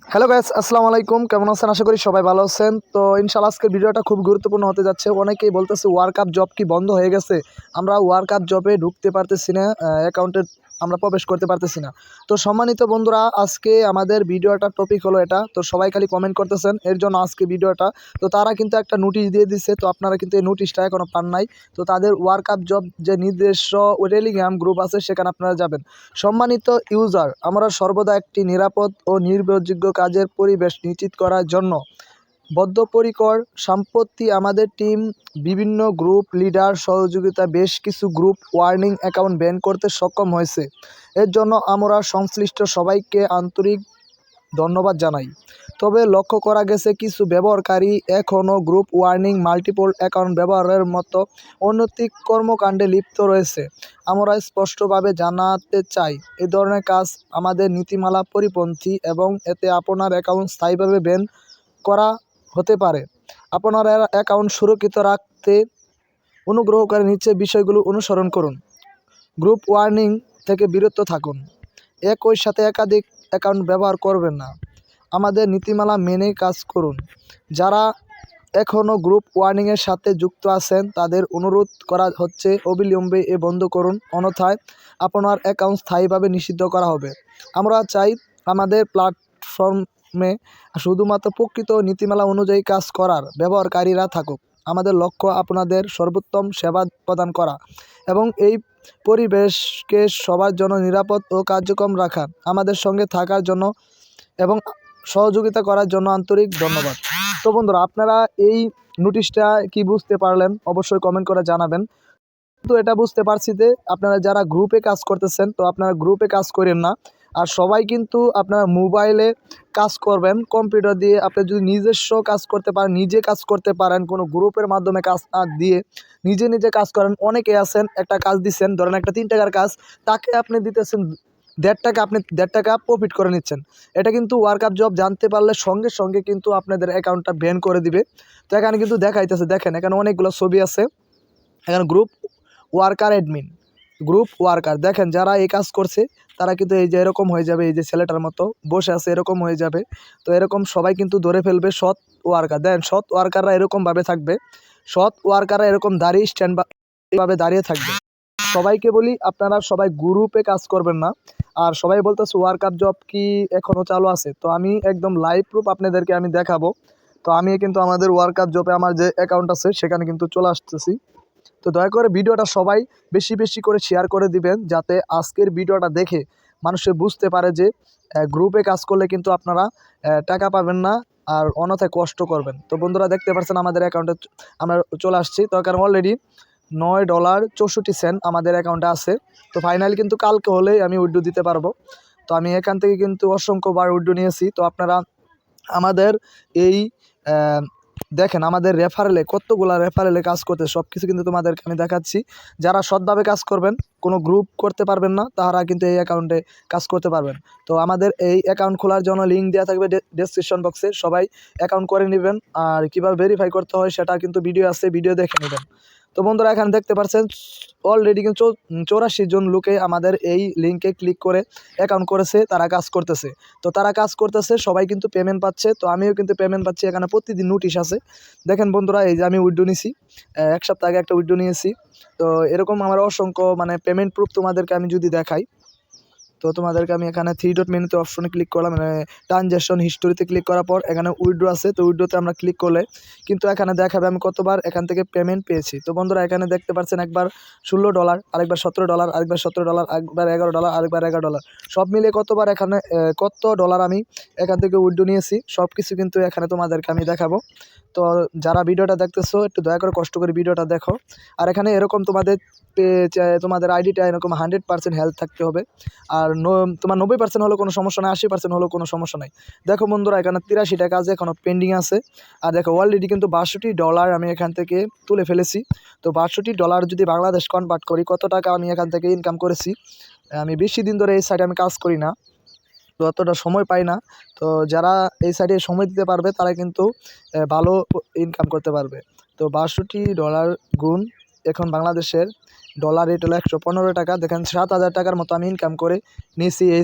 Hello guys, আসসালামু আলাইকুম। কেমন আছেন? আশা করি সবাই ভালো আছেন। তো ইনশাআল্লাহ আজকের ভিডিওটা খুব গুরুত্বপূর্ণ হতে যাচ্ছে। অনেকেই বলতেছে ওয়ার্ল্ড কাপ জব কি বন্ধ হয়ে গেছে? আমরা ওয়ার্ল্ড কাপ জবে ঢুকতে পারতেছি না, অ্যাকাউন্টে আমরা প্রবেশ করতে পারতেছি না। তো সম্মানিত বন্ধুরা, আজকে আমাদের ভিডিওটার টপিক হলো এটা। তো সবাই খালি কমেন্ট করতেছেন, এর জন্য আজকে ভিডিওটা। তো তারা কিন্তু একটা নোটিশ দিয়ে দিচ্ছে, তো আপনারা কিন্তু এই নোটিশটা এখনও পান নাই। তো তাদের ওয়ার্ল্ড কাপ জব যে নিজস্ব টেলিগ্রাম গ্রুপ আছে সেখানে আপনারা যাবেন। সম্মানিত ইউজার, আমরা সর্বদা একটি নিরাপদ ও নির্ভরযোগ্য কাজের পরিবেশ নিশ্চিত করার জন্য বদ্ধপরিকর। সম্প্রতি আমাদের টিম বিভিন্ন গ্রুপ লিডার সহযোগিতা বেশ কিছু গ্রুপ ওয়ার্নিং অ্যাকাউন্ট ব্যান করতে সক্ষম হয়েছে। এর জন্য আমরা সংশ্লিষ্ট সবাইকে আন্তরিক ধন্যবাদ জানাই। তবে লক্ষ্য করা গেছে কিছু ব্যবহারকারী এখনও গ্রুপ ওয়ার্নিং মাল্টিপল অ্যাকাউন্ট ব্যবহারের মতো অনৈতিক কর্মকাণ্ডে লিপ্ত রয়েছে। আমরা স্পষ্টভাবে জানাতে চাই, এ ধরনের কাজ আমাদের নীতিমালা পরিপন্থী এবং এতে আপনার অ্যাকাউন্ট স্থায়ীভাবে ব্যান করা হতে পারে। আপনার অ্যাকাউন্ট সুরক্ষিত রাখতে অনুগ্রহ করে নিচে বিষয়গুলো অনুসরণ করুন। গ্রুপ ওয়ার্নিং থেকে বিরত থাকুন। একই সাথে একাধিক অ্যাকাউন্ট ব্যবহার করবেন না। আমাদের নীতিমালা মেনে কাজ করুন। যারা এখনও গ্রুপ ওয়ার্নিংয়ের সাথে যুক্ত আছেন তাদের অনুরোধ করা হচ্ছে অবিলম্বে এ বন্ধ করুন, অন্যথায় আপনার অ্যাকাউন্ট স্থায়ীভাবে নিষিদ্ধ করা হবে। আমরা চাই আমাদের প্ল্যাটফর্মে শুধুমাত্র প্রকৃত নীতিমালা অনুযায়ী কাজ করার ব্যবহারকারীরা থাকুক। আমাদের লক্ষ্য আপনাদের সর্বোত্তম সেবা প্রদান করা এবং এই পরিবেশকে সবার জন্য নিরাপদ ও কার্যক্রম রাখা। আমাদের সঙ্গে থাকার জন্য এবং সহযোগিতা করার জন্য আন্তরিক ধন্যবাদ। তো বন্ধুরা, আপনারা এই নোটিশটা কি বুঝতে পারলেন? অবশ্যই কমেন্ট করে জানাবেন। তো এটা বুঝতে পারছি যে আপনারা যারা গ্রুপে কাজ করতেছেন, তো আপনারা গ্রুপে কাজ করেন না। আর সবাই কিন্তু আপনারা মোবাইলে কাজ করবেন, কম্পিউটার দিয়ে। আপনি যদি নিজস্ব কাজ করতে পারেন, নিজে কাজ করতে পারেন, কোনো গ্রুপের মাধ্যমে কাজ না দিয়ে নিজে নিজে কাজ করেন। অনেকে আছেন, একটা কাজ দিচ্ছেন, ধরেন একটা 3 টাকার কাজ, তাকে আপনি দিতেছেন 1.5 টাকা, আপনি 1.5 টাকা প্রফিট করে নিচ্ছেন। এটা কিন্তু ওয়ার্ক আপ জব জানতে পারলে সঙ্গে সঙ্গে কিন্তু আপনাদের অ্যাকাউন্টটা ব্যান করে দিবে। তো এখানে কিন্তু দেখাইতেছে, দেখেন এখানে অনেকগুলো ছবি আছে। এখানে group worker admin, group worker, দেখেন যারা এই কাজ করছে তারা কিন্তু এই যে এরকম হয়ে যাবে, এই যে ছেলেটার মতো বসে আছে এরকম হয়ে যাবে। তো এরকম সবাই কিন্তু ধরে ফেলবে সৎ ওয়ার্কার। দেখেন সৎ ওয়ার্কাররা এরকমভাবে থাকবে, সৎ ওয়ার্কাররা এরকম দাঁড়িয়ে স্ট্যান্ডভাবে দাঁড়িয়ে থাকবে। সবাইকে বলি, আপনারা সবাই গ্রুপে কাজ করবেন না। আর সবাই বলতেছে ওয়ার্ক আপ জব কি এখনও চালু আছে? তো আমি একদম লাইভ প্রুফ আপনাদেরকে আমি দেখাবো। তো আমি কিন্তু আমাদের ওয়ার্ক আপ জবে আমার যে অ্যাকাউন্ট আছে সেখানে কিন্তু চলে আসতেছি। তো দয়া করে ভিডিওটা সবাই বেশি বেশি করে শেয়ার করে দিবেন, যাতে আজকের ভিডিওটা দেখে মানুষে বুঝতে পারে যে গ্রুপে কাজ করলে কিন্তু আপনারা টাকা পাবেন না, আর অন্যথায় কষ্ট করবেন। তো বন্ধুরা, দেখতে পাচ্ছেন আমাদের অ্যাকাউন্টে আমরা চলে আসছি। তো কারণ অলরেডি $9.64 আমাদের অ্যাকাউন্টে আছে। তো ফাইনালি কিন্তু কালকে হলেই আমি উইথড্র দিতে পারবো। তো আমি এখান থেকে কিন্তু অসংখ্যবার উইথড্র নিয়েছি। তো আপনারা আমাদের এই দেখেন আমাদের রেফারেলে কতগুলা রেফারেলে কাজ করতে, সব কিছু কিন্তু তোমাদেরকে আমি দেখাচ্ছি। যারা সৎভাবে কাজ করবেন, কোনো গ্রুপ করতে পারবেন না, তারা কিন্তু এই অ্যাকাউন্টে কাজ করতে পারবেন। তো আমাদের এই অ্যাকাউন্ট খোলার জন্য লিঙ্ক দেওয়া থাকবে ডেসক্রিপশন বক্সে, সবাই অ্যাকাউন্ট করে নেবেন। আর কীভাবে ভেরিফাই করতে হয় সেটা কিন্তু ভিডিও আছে, ভিডিও দেখে নেবেন। তো বন্ধুরা, এখানে দেখতে পাচ্ছেন অলরেডি কিন্তু 84 জন লোকে আমাদের এই লিঙ্কে ক্লিক করে অ্যাকাউন্ট করেছে, তারা কাজ করতেছে। তো তারা কাজ করতেছে, সবাই কিন্তু পেমেন্ট পাচ্ছে। তো আমিও কিন্তু পেমেন্ট পাচ্ছি। এখানে প্রতিদিন নোটিশ আছে। দেখেন বন্ধুরা, এই যে আমি উইথড্র নিছি, 1 সপ্তাহ আগে একটা উইথড্র নিয়েছি। তো এরকম আমার অসংখ্য পেমেন্ট প্রুফ তোমাদেরকে আমি যদি দেখাই, তো তোমাদেরকে আমি এখানে 3 ডট মেনুতে অপশনে ক্লিক করলাম, ট্রানজ্যাকশন হিস্টোরিতে ক্লিক করার পর এখানে উইথড্র আছে। তো উইথড্রতে আমরা ক্লিক করলে কিন্তু এখানে দেখাবে আমি কতবার এখান থেকে পেমেন্ট পেয়েছি। তো বন্ধুরা, এখানে দেখতে পাচ্ছেন একবার $16, আরেকবার $17, আরেকবার $17, আরেকবার $11, আরেকবার $11, সব মিলিয়ে কতবার এখানে কত ডলার আমি এখান থেকে উইথড্র নিয়েছি সব কিছু কিন্তু এখানে তোমাদেরকে আমি দেখাবো। তো যারা ভিডিওটা দেখতেছো, একটু দয়া করে কষ্ট করে ভিডিওটা দেখো। আর এখানে এরকম তোমাদের আইডিটা এরকম 100% হেলথ থাকতে হবে। আর তোমার 90% হলেও কোনো সমস্যা নাই, 80% হলেও কোনো সমস্যা নাই। দেখো বন্ধুরা, এখানে 83 টাকা আছে, এখনও পেন্ডিং আছে। আর দেখো অলরেডি কিন্তু $62 আমি এখান থেকে তুলে ফেলেছি। তো $62 যদি বাংলাদেশ কনভার্ট করি, কত টাকা আমি এখান থেকে ইনকাম করেছি। আমি বেশি দিন ধরে এই সাইডে আমি কাজ করি না, তো অতটা সময় পাই না। তো যারা এই সাইডে সময় দিতে পারবে তারা কিন্তু ভালো ইনকাম করতে পারবে। তো $62 গুণ এখন বাংলাদেশের ডলার রেট হলো 115 টাকা। দেখেন 7,000 টাকার মতো আমি ইনকাম করে নিয়েছি এই